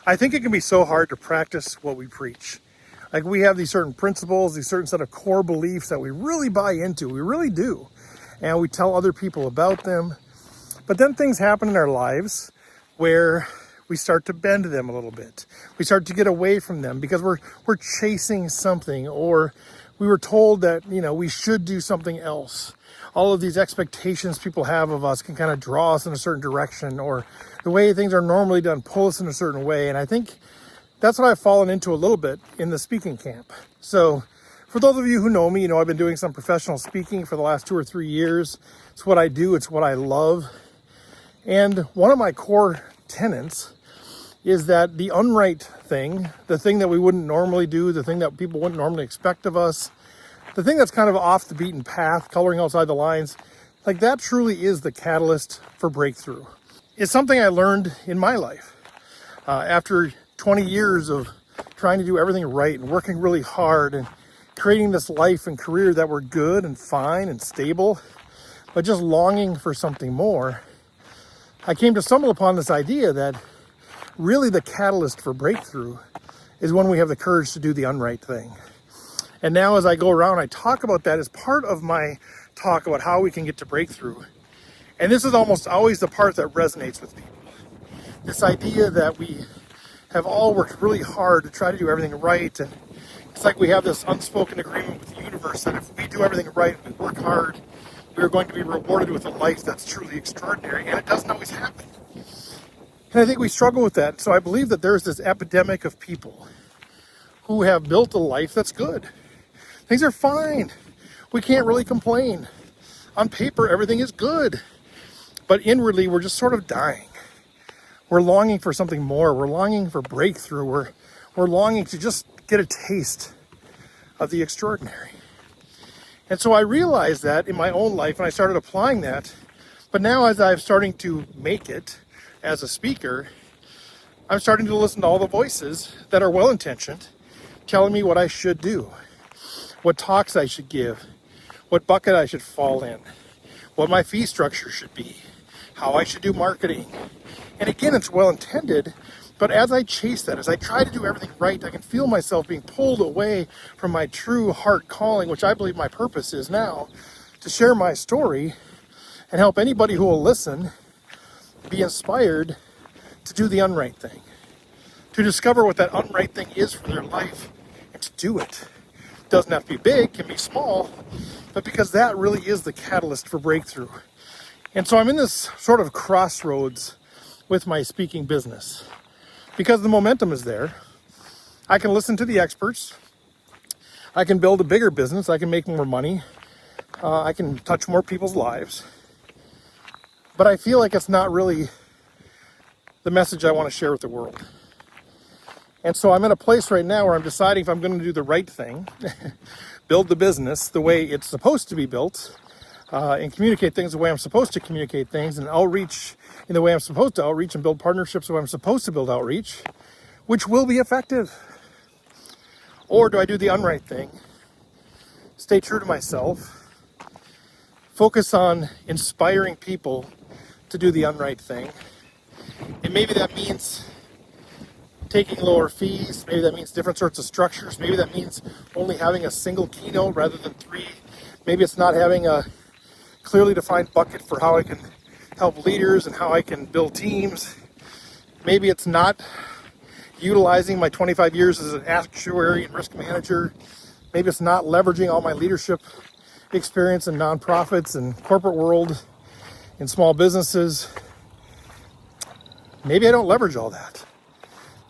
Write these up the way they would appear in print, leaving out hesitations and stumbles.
I think it can be so hard to practice what we preach. Like, we have these certain principles, these certain set of core beliefs that we really buy into. We really do. And we tell other people about them. But then things happen in our lives where we start to bend them a little bit. We start to get away from them because we're chasing something, or we were told that, we should do something else. All of these expectations people have of us can kind of draw us in a certain direction, or the way things are normally done pull us in a certain way. And I think that's what I've fallen into a little bit in the speaking camp. So for those of you who know me, I've been doing some professional speaking for the last 2 or 3 years. It's what I do. It's what I love. And one of my core tenets is that the unright thing, the thing that we wouldn't normally do, the thing that people wouldn't normally expect of us, the thing that's kind of off the beaten path, coloring outside the lines, like that truly is the catalyst for breakthrough. It's something I learned in my life. After 20 years of trying to do everything right and working really hard and creating this life and career that were good and fine and stable, but just longing for something more, I came to stumble upon this idea that really the catalyst for breakthrough is when we have the courage to do the unright thing. And now as I go around, I talk about that as part of my talk about how we can get to breakthrough. And this is almost always the part that resonates with people. This idea that we have all worked really hard to try to do everything right. And it's like we have this unspoken agreement with the universe that if we do everything right, we work hard, we are going to be rewarded with a life that's truly extraordinary. And it doesn't always happen. And I think we struggle with that. So I believe that there's this epidemic of people who have built a life that's good. Things are fine. We can't really complain. On paper, everything is good. But inwardly, we're just sort of dying. We're longing for something more. We're longing for breakthrough. We're longing to just get a taste of the extraordinary. And so I realized that in my own life, and I started applying that. But now as I'm starting to make it as a speaker, I'm starting to listen to all the voices that are well-intentioned, telling me what I should do, what talks I should give, what bucket I should fall in, what my fee structure should be, how I should do marketing. And again, it's well-intended, but as I chase that, as I try to do everything right, I can feel myself being pulled away from my true heart calling, which I believe my purpose is now, to share my story and help anybody who will listen be inspired to do the unright thing, to discover what that unright thing is for their life and to do it. It doesn't have to be big, it can be small, but because that really is the catalyst for breakthrough. And so I'm in this sort of crossroads with my speaking business because the momentum is there. I can listen to the experts. I can build a bigger business. I can make more money. I can touch more people's lives. But I feel like it's not really the message I want to share with the world. And so I'm in a place right now where I'm deciding if I'm going to do the right thing, build the business the way it's supposed to be built, and communicate things the way I'm supposed to communicate things, and outreach in the way I'm supposed to outreach, and build partnerships the way I'm supposed to build outreach, which will be effective. Or do I do the unright thing, stay true to myself, focus on inspiring people to do the unright thing? And maybe that means taking lower fees. Maybe that means different sorts of structures. Maybe that means only having a single keynote rather than 3. Maybe it's not having a clearly defined bucket for how I can help leaders and how I can build teams. Maybe it's not utilizing my 25 years as an actuary and risk manager. Maybe it's not leveraging all my leadership experience in nonprofits and corporate world, in small businesses. Maybe I don't leverage all that.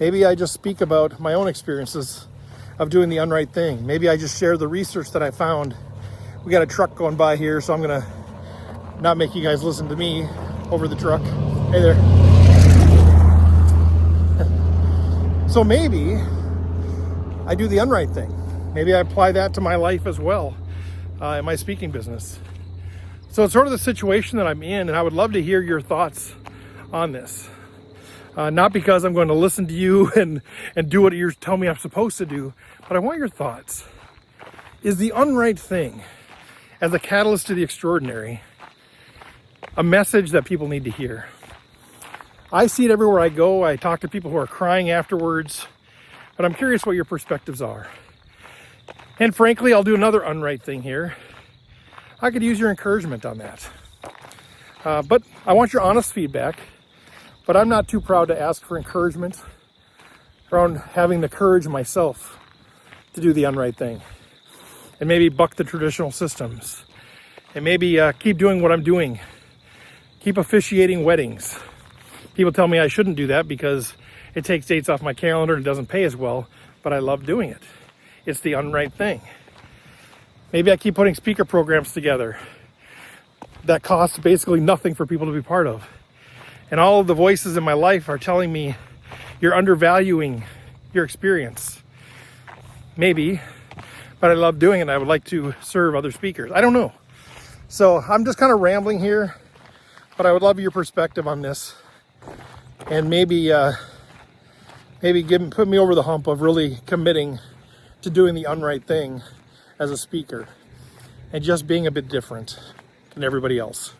Maybe I just speak about my own experiences of doing the unright thing. Maybe I just share the research that I found. We got a truck going by here, so I'm gonna not make you guys listen to me over the truck. Hey there. So maybe I do the unright thing. Maybe I apply that to my life as well, in my speaking business. So it's sort of the situation that I'm in, and I would love to hear your thoughts on this. Not because I'm going to listen to you and do what you tell me I'm supposed to do, but I want your thoughts. Is the unright thing, as a catalyst to the extraordinary, a message that people need to hear? I see it everywhere I go. I talk to people who are crying afterwards, but I'm curious what your perspectives are. And frankly, I'll do another Unright thing here. I could use your encouragement on that. But I want your honest feedback, but I'm not too proud to ask for encouragement around having the courage myself to do the Unright thing and maybe buck the traditional systems and maybe keep doing what I'm doing, keep officiating weddings. People tell me I shouldn't do that because it takes dates off my calendar and doesn't pay as well, but I love doing it. It's the Unright thing. Maybe I keep putting speaker programs together that cost basically nothing for people to be part of. And all of the voices in my life are telling me you're undervaluing your experience. Maybe, but I love doing it and I would like to serve other speakers. I don't know. So I'm just kind of rambling here, but I would love your perspective on this. And maybe put me over the hump of really committing to doing the Unright thing as a speaker and just being a bit different than everybody else.